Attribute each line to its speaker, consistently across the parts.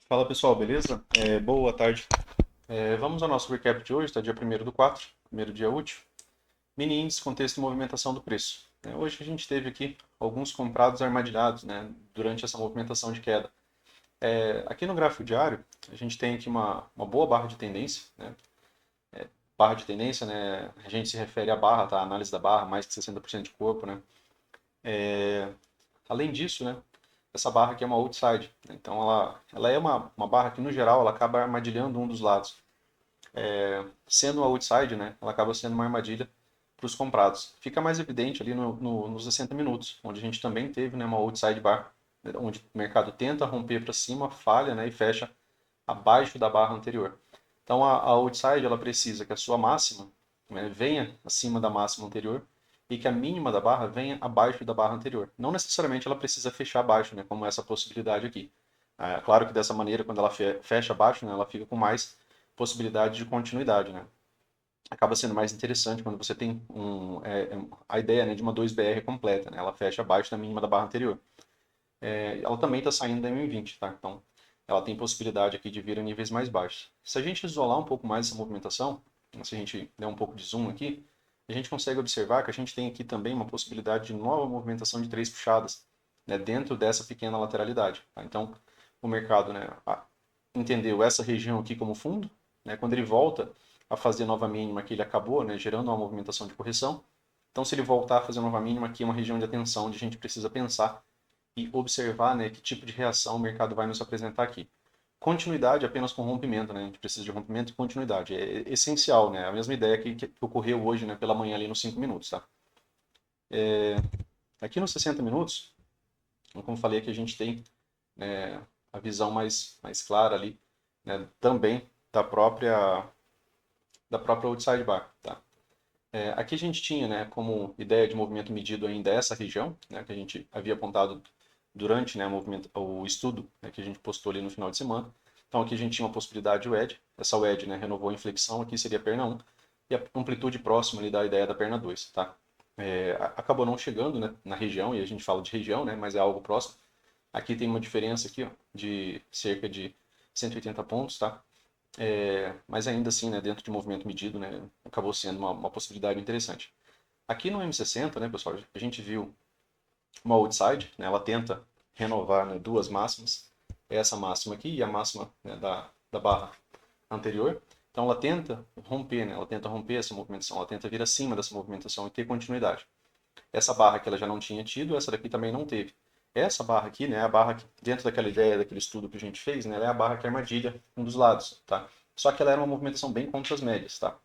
Speaker 1: Fala pessoal, beleza? Boa tarde. Vamos ao nosso recap de hoje, tá? Dia 1º do 4, primeiro dia útil. Mini índice, contexto e movimentação do preço. Hoje a gente teve aqui alguns comprados armadilhados, né, durante essa movimentação de queda. Aqui no gráfico diário, a gente tem aqui uma boa barra de tendência, né? Barra de tendência, né, a gente se refere à barra, tá? A análise da barra, mais que 60% de corpo, né? Além disso, né, essa barra aqui é uma outside, né? Então ela é uma barra que no geral ela acaba armadilhando um dos lados. Sendo a outside, né, ela acaba sendo uma armadilha para os comprados. Fica mais evidente ali nos 60 minutos, onde a gente também teve, né, uma outside bar, né, onde o mercado tenta romper para cima, falha, né, e fecha abaixo da barra anterior. Então a outside ela precisa que a sua máxima, né, venha acima da máxima anterior e que a mínima da barra venha abaixo da barra anterior. Não necessariamente ela precisa fechar abaixo, né, como essa possibilidade aqui. Claro que dessa maneira, quando ela fecha abaixo, né, ela fica com mais possibilidade de continuidade, né? Acaba sendo mais interessante quando você tem a ideia, né, de uma 2BR completa, né? Ela fecha abaixo da mínima da barra anterior. Ela também está saindo da M20, tá? Então, ela tem possibilidade aqui de vir a níveis mais baixos. Se a gente isolar um pouco mais essa movimentação, se a gente der um pouco de zoom aqui, a gente consegue observar que a gente tem aqui também uma possibilidade de nova movimentação de três puxadas, né, dentro dessa pequena lateralidade. Tá? Então, o mercado, né, entendeu essa região aqui como fundo, né, quando ele volta a fazer nova mínima aqui, ele acabou, né, gerando uma movimentação de correção. Então, se ele voltar a fazer nova mínima, aqui é uma região de atenção onde a gente precisa pensar e observar, né, que tipo de reação o mercado vai nos apresentar aqui. Continuidade apenas com rompimento, né? A gente precisa de rompimento e continuidade. É essencial, né? A mesma ideia que ocorreu hoje, né, pela manhã ali nos 5 minutos, tá? Aqui nos 60 minutos, como falei, que a gente tem, né, a visão mais clara ali, né, também da própria outside bar, tá? Aqui a gente tinha, né, como ideia de movimento medido ainda essa região, né, que a gente havia apontado durante, né, o estudo, né, que a gente postou ali no final de semana. Então aqui a gente tinha uma possibilidade de wedge, essa wedge, né, renovou a inflexão, aqui seria a perna 1, e a amplitude próxima ali da ideia da perna 2, tá? Acabou não chegando, né, na região, e a gente fala de região, né, mas é algo próximo. Aqui tem uma diferença aqui, ó, de cerca de 180 pontos, tá? Mas ainda assim, né, dentro de movimento medido, né, acabou sendo uma possibilidade interessante. Aqui no M60, né, pessoal, a gente viu uma outside, né, ela tenta renovar, né, duas máximas, essa máxima aqui e a máxima, né, da barra anterior. Então ela tenta romper, né, ela tenta romper essa movimentação, ela tenta vir acima dessa movimentação e ter continuidade. Essa barra que ela já não tinha tido, essa daqui também não teve. Essa barra aqui, né, é a barra que, dentro daquela ideia, daquele estudo que a gente fez, né, ela é a barra que é armadilha um dos lados, tá? Só que ela era uma movimentação bem contra as médias, tá?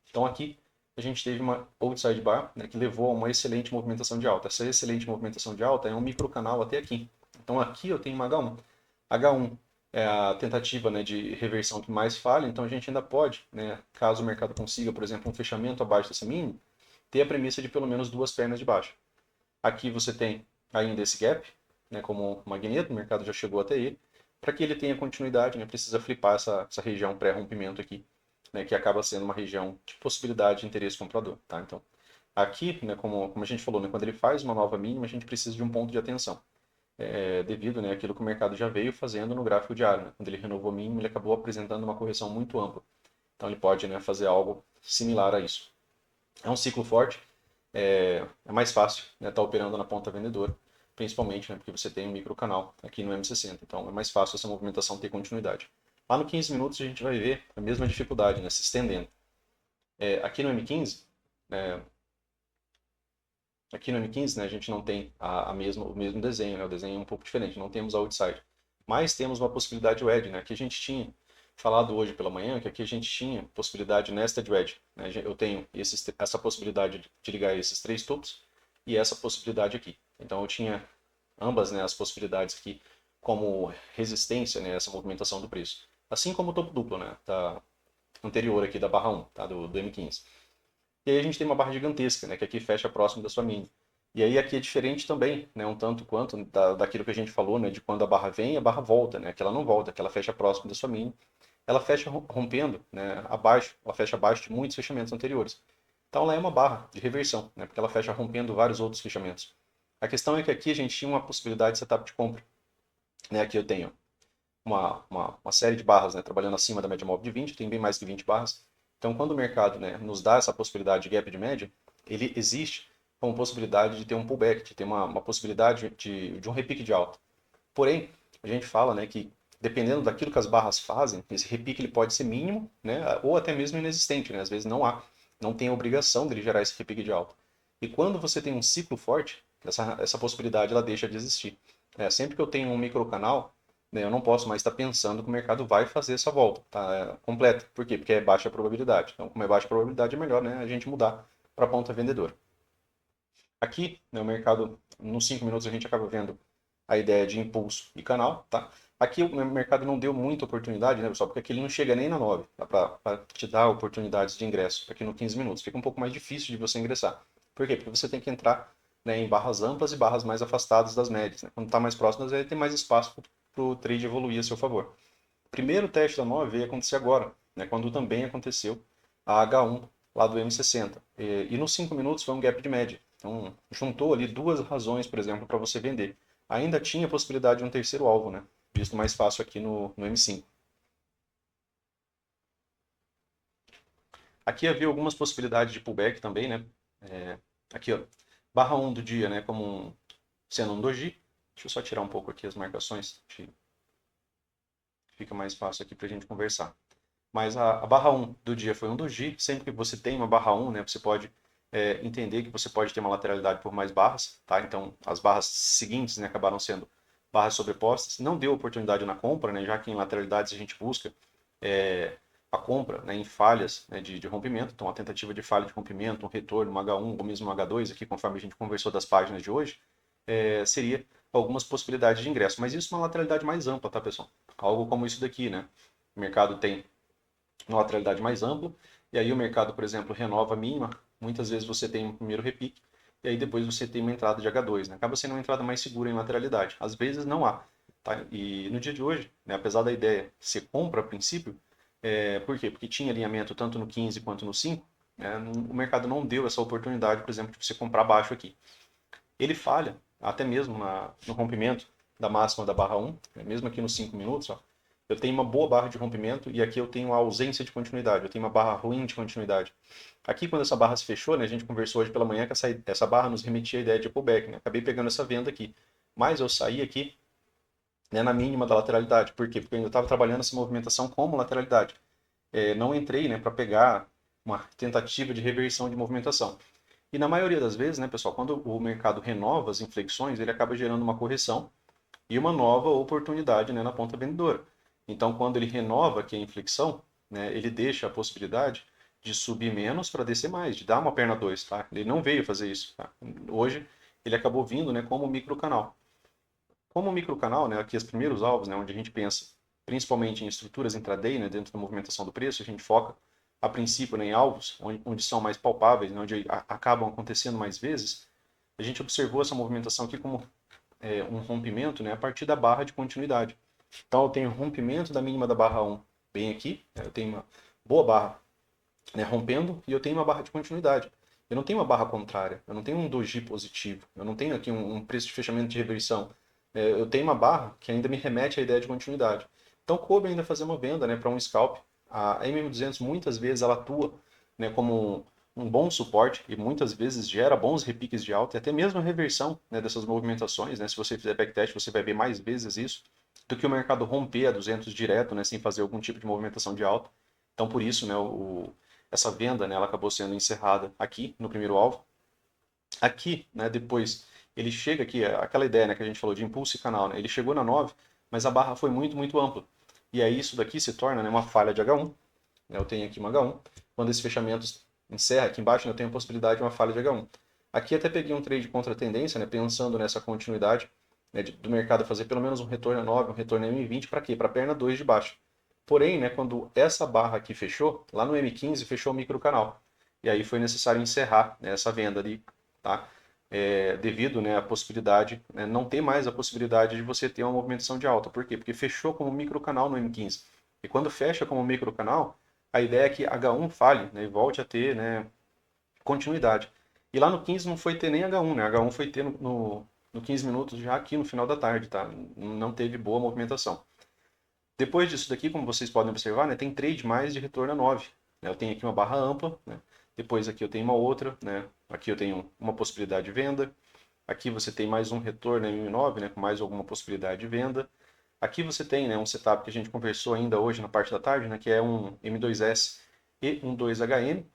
Speaker 1: Então aqui a gente teve uma outside bar, né, que levou a uma excelente movimentação de alta. Essa excelente movimentação de alta é um microcanal até aqui. Então aqui eu tenho uma H1. H1 é a tentativa, né, de reversão que mais falha, então a gente ainda pode, né, caso o mercado consiga, por exemplo, um fechamento abaixo dessa mínima, ter a premissa de pelo menos duas pernas de baixa. Aqui você tem ainda esse gap, né, como um magneto, o mercado já chegou até ele. Para que ele tenha continuidade, né, precisa flipar essa região pré-rompimento aqui, né, que acaba sendo uma região de possibilidade de interesse comprador. Tá? Então, aqui, né, como a gente falou, né, quando ele faz uma nova mínima, a gente precisa de um ponto de atenção. Devido, né, àquilo que o mercado já veio fazendo no gráfico diário. Né? Quando ele renovou o mínimo, ele acabou apresentando uma correção muito ampla. Então, ele pode, né, fazer algo similar a isso. É um ciclo forte, é mais fácil estar, né, operando na ponta vendedora, principalmente, né, porque você tem um microcanal aqui no M60, então é mais fácil essa movimentação ter continuidade. Lá no 15 minutos a gente vai ver a mesma dificuldade, né, se estendendo. Aqui no M15, é, aqui no M15, né, a gente não tem o mesmo desenho, né, o desenho é um pouco diferente, não temos a outside, mas temos uma possibilidade wedge, né, que a gente tinha falado hoje pela manhã, que aqui a gente tinha possibilidade nested wedge, né, eu tenho essa possibilidade de ligar esses três topos e essa possibilidade aqui. Então eu tinha ambas, né, as possibilidades aqui como resistência, né, essa movimentação do preço. Assim como o topo duplo, né, tá anterior aqui da barra 1, tá, do M15. E aí a gente tem uma barra gigantesca, né, que aqui fecha próximo da sua mini. E aí aqui é diferente também, né, um tanto quanto daquilo que a gente falou, né, de quando a barra vem, a barra volta, né, que ela não volta, que ela fecha próximo da sua mini. Ela fecha rompendo, né, abaixo, ela fecha abaixo de muitos fechamentos anteriores. Então ela é uma barra de reversão, né, porque ela fecha rompendo vários outros fechamentos. A questão é que aqui a gente tinha uma possibilidade de setup de compra, né, aqui eu tenho uma série de barras, né, trabalhando acima da média móvel de 20, tem bem mais que 20 barras. Então, quando o mercado, né, nos dá essa possibilidade de gap de média, ele existe como possibilidade de ter um pullback, de ter uma possibilidade de um repique de alta. Porém, a gente fala, né, que dependendo daquilo que as barras fazem, esse repique ele pode ser mínimo, né, ou até mesmo inexistente, né? Às vezes não tem a obrigação dele gerar esse repique de alta. E quando você tem um ciclo forte, essa possibilidade ela deixa de existir. Sempre que eu tenho um microcanal, né, eu não posso mais estar pensando que o mercado vai fazer essa volta, tá, completa. Por quê? Porque é baixa probabilidade. Então, como é baixa probabilidade, é melhor, né, a gente mudar para a ponta vendedora. Aqui, né, o mercado, nos 5 minutos, a gente acaba vendo a ideia de impulso e canal, tá? Aqui o mercado não deu muita oportunidade, né, pessoal? Porque aqui ele não chega nem na 9, tá? Para te dar oportunidades de ingresso. Aqui no 15 minutos fica um pouco mais difícil de você ingressar. Por quê? Porque você tem que entrar, né, em barras amplas e barras mais afastadas das médias, né? Quando está mais próximo das médias, tem mais espaço para o trade evoluir a seu favor. O primeiro teste da 9 veio acontecer agora, né, quando também aconteceu a H1 lá do M60. E nos 5 minutos foi um gap de média. Então, juntou ali duas razões, por exemplo, para você vender. Ainda tinha a possibilidade de um terceiro alvo, né? Visto mais fácil aqui no M5. Aqui havia algumas possibilidades de pullback também, né? Aqui, ó, barra 1 do dia, né? Sendo um doji. Deixa eu só tirar um pouco aqui as marcações. Fica mais fácil aqui para a gente conversar. Mas a barra 1 do dia foi um doji. Sempre que você tem uma barra 1, né, você pode entender que você pode ter uma lateralidade por mais barras. Tá? Então, as barras seguintes, né, acabaram sendo barras sobrepostas. Não deu oportunidade na compra, né, já que em lateralidades a gente busca é, a compra, né, em falhas, né, de rompimento. Então, a tentativa de falha de rompimento, um retorno, um H1 ou mesmo um H2, aqui conforme a gente conversou das páginas de hoje, seria algumas possibilidades de ingresso. Mas isso é uma lateralidade mais ampla, tá, pessoal? Algo como isso daqui, né? O mercado tem uma lateralidade mais ampla, e aí o mercado, por exemplo, renova a mínima, muitas vezes você tem um primeiro repique, e aí depois você tem uma entrada de H2, né? Acaba sendo uma entrada mais segura em lateralidade. Às vezes não há, tá? E no dia de hoje, né, apesar da ideia ser compra a princípio, por quê? Porque tinha alinhamento tanto no 15 quanto no 5, né? O mercado não deu essa oportunidade, por exemplo, de você comprar baixo aqui. Ele falha, até mesmo no rompimento da máxima da barra 1, né? Mesmo aqui nos 5 minutos, ó, eu tenho uma boa barra de rompimento e aqui eu tenho a ausência de continuidade, eu tenho uma barra ruim de continuidade. Aqui, quando essa barra se fechou, né, a gente conversou hoje pela manhã que essa barra nos remetia a ideia de pullback, né? Acabei pegando essa venda aqui. Mas eu saí aqui, né, na mínima da lateralidade. Por quê? Porque eu ainda estava trabalhando essa movimentação como lateralidade. Não entrei, né, para pegar uma tentativa de reversão de movimentação. E na maioria das vezes, né, pessoal, quando o mercado renova as inflexões, ele acaba gerando uma correção e uma nova oportunidade, né, na ponta vendedora. Então, quando ele renova aqui a inflexão, né, ele deixa a possibilidade de subir menos para descer mais, de dar uma perna 2, tá? Ele não veio fazer isso, tá? Hoje ele acabou vindo, né, como microcanal. Como microcanal, né, aqui os primeiros alvos, né, onde a gente pensa principalmente em estruturas intraday, né, dentro da movimentação do preço, a gente foca a princípio, né, em alvos onde são mais palpáveis, né, onde acabam acontecendo mais vezes. A gente observou essa movimentação aqui como um rompimento, né, a partir da barra de continuidade. Então eu tenho rompimento da mínima da barra 1 bem aqui, né, eu tenho uma boa barra, né, rompendo e eu tenho uma barra de continuidade. Eu não tenho uma barra contrária, eu não tenho um doji positivo, eu não tenho aqui um preço de fechamento de reversão. Eu tenho uma barra que ainda me remete à ideia de continuidade. Então coube ainda fazer uma venda, né, para um scalp. A MM200 muitas vezes ela atua, né, como um bom suporte e muitas vezes gera bons repiques de alta e até mesmo a reversão, né, dessas movimentações, né, se você fizer backtest você vai ver mais vezes isso do que o mercado romper a 200 direto, né, sem fazer algum tipo de movimentação de alta. Então por isso, né, essa venda, né, ela acabou sendo encerrada aqui no primeiro alvo. Aqui, né, depois ele chega aqui, aquela ideia, né, que a gente falou de impulso e canal, né, ele chegou na 9, mas a barra foi muito, muito ampla. E aí isso daqui se torna, né, uma falha de H1. Né, eu tenho aqui uma H1. Quando esse fechamento encerra aqui embaixo, né, eu tenho a possibilidade de uma falha de H1. Aqui até peguei um trade contra a tendência, né, pensando nessa continuidade, né, do mercado fazer pelo menos um retorno a 9, um retorno a M20, para quê? Para a perna 2 de baixo. Porém, né, quando essa barra aqui fechou, lá no M15 fechou o microcanal. E aí foi necessário encerrar, né, essa venda ali, tá? Devido, né, à possibilidade, né, não ter mais a possibilidade de você ter uma movimentação de alta. Por quê? Porque fechou como microcanal no M15. E quando fecha como microcanal, a ideia é que H1 falhe, né, e volte a ter, né, continuidade. E lá no 15 não foi ter nem H1, né? H1 foi ter no 15 minutos já aqui no final da tarde, tá? Não teve boa movimentação. Depois disso daqui, como vocês podem observar, né, tem trade mais de retorno a 9. Né? Eu tenho aqui uma barra ampla, né? Depois aqui eu tenho uma outra, né? Aqui eu tenho uma possibilidade de venda. Aqui você tem mais um retorno M9, né, com mais alguma possibilidade de venda. Aqui você tem, né, um setup que a gente conversou ainda hoje na parte da tarde, né, que é um M2S e um 2HN,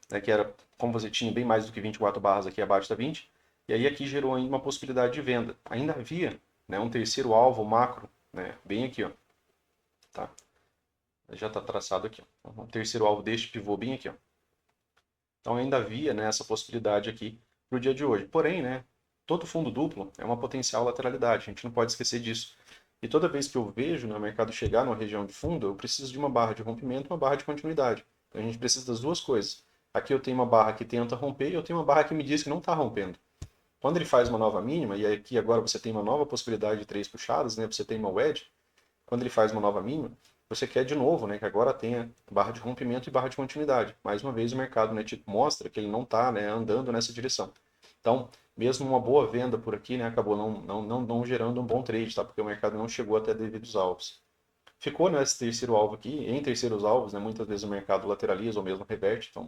Speaker 1: né, que era, como você tinha bem mais do que 24 barras aqui abaixo da 20, e aí aqui gerou ainda uma possibilidade de venda. Ainda havia, né, um terceiro alvo macro, né, bem aqui, ó, tá? Já está traçado aqui, ó. Um terceiro alvo deste pivô bem aqui, ó. Então ainda havia, né, essa possibilidade aqui para o dia de hoje. Porém, né, todo fundo duplo é uma potencial lateralidade, a gente não pode esquecer disso. E toda vez que eu vejo no mercado chegar numa região de fundo, eu preciso de uma barra de rompimento e uma barra de continuidade. Então a gente precisa das duas coisas. Aqui eu tenho uma barra que tenta romper e eu tenho uma barra que me diz que não está rompendo. Quando ele faz uma nova mínima, e aqui agora você tem uma nova possibilidade de três puxadas, né, você tem uma wedge, quando ele faz uma nova mínima, você quer de novo, né, que agora tenha barra de rompimento e barra de continuidade. Mais uma vez o mercado, né, te mostra que ele não está, né, andando nessa direção. Então, mesmo uma boa venda por aqui, né, acabou não gerando um bom trade, tá? Porque o mercado não chegou até devidos alvos. Ficou nesse terceiro alvo aqui, em terceiros alvos, né, muitas vezes o mercado lateraliza ou mesmo reverte, então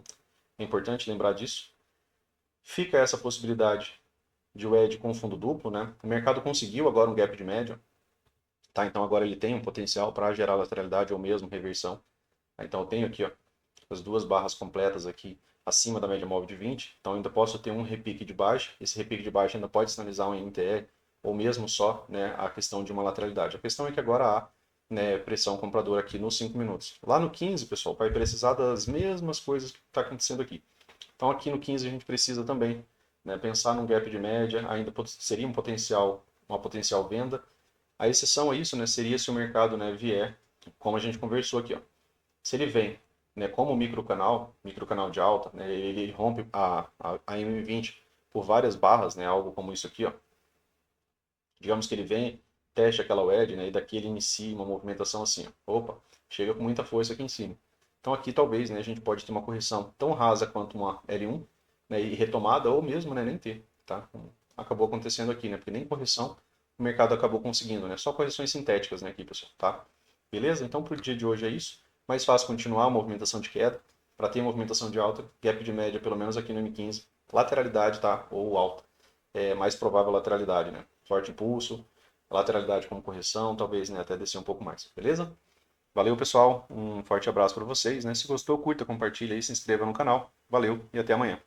Speaker 1: é importante lembrar disso. Fica essa possibilidade de wedge com fundo duplo, né? O mercado conseguiu agora um gap de média, tá? Então agora ele tem um potencial para gerar lateralidade ou mesmo reversão. Então eu tenho aqui, ó, as duas barras completas aqui acima da média móvel de 20, então ainda posso ter um repique de baixa, esse repique de baixa ainda pode sinalizar um NTR, ou mesmo só, né, a questão de uma lateralidade. A questão é que agora há, né, pressão compradora aqui nos 5 minutos. Lá no 15, pessoal, vai precisar das mesmas coisas que está acontecendo aqui. Então aqui no 15 a gente precisa também, né, pensar num gap de média, ainda seria uma potencial venda. A exceção a isso, né, seria se o mercado, né, vier, como a gente conversou aqui, ó. Se ele vem, né, como microcanal de alta, né, ele rompe a M20 por várias barras, né, algo como isso aqui, ó. Digamos que ele vem, teste aquela wedge, né, e daqui ele inicia uma movimentação assim, ó. Opa, chega com muita força aqui em cima. Então aqui talvez, né, a gente pode ter uma correção tão rasa quanto uma L1, né, e retomada, ou mesmo, né, nem ter, tá? Como acabou acontecendo aqui, né, porque nem correção o mercado acabou conseguindo, né, só correções sintéticas, né, aqui, pessoal, tá? Beleza? Então para o dia de hoje é isso. Mais fácil continuar a movimentação de queda. Para ter movimentação de alta, gap de média, pelo menos aqui no M15, lateralidade, tá? Ou alta. É mais provável lateralidade, né? Forte impulso, lateralidade como correção, talvez, né, até descer um pouco mais, beleza? Valeu, pessoal. Um forte abraço para vocês, né? Se gostou, curta, compartilha e se inscreva no canal. Valeu e até amanhã.